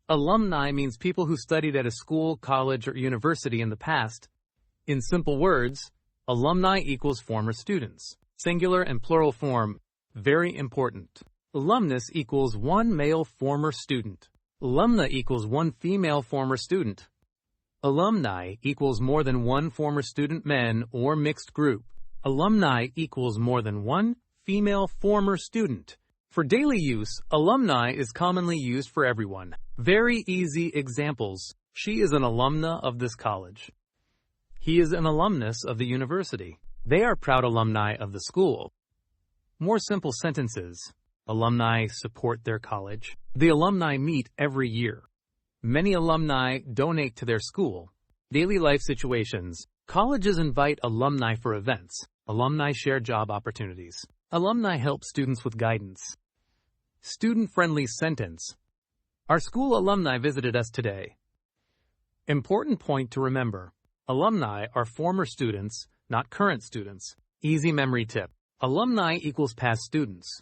Alumni means people who studied at a school, college, or university in the past. In simple words, alumni equals former students. Singular and plural form, very important. Alumnus equals one male former student. Alumna equals one female former student. Alumni equals more than one former student men or mixed group. Alumni equals more than one female former student. For daily use, alumni is commonly used for everyone. Very easy examples. She is an alumna of this college. He is an alumnus of the university. They are proud alumni of the school. More simple sentences. Alumni support their college. The alumni meet every year. Many alumni donate to their school. Daily life situations. Colleges invite alumni for events. Alumni share job opportunities. Alumni help students with guidance. Student-friendly sentence. Our school alumni visited us today. Important point to remember. Alumni are former students, not current students. Easy memory tip. Alumni equals past students.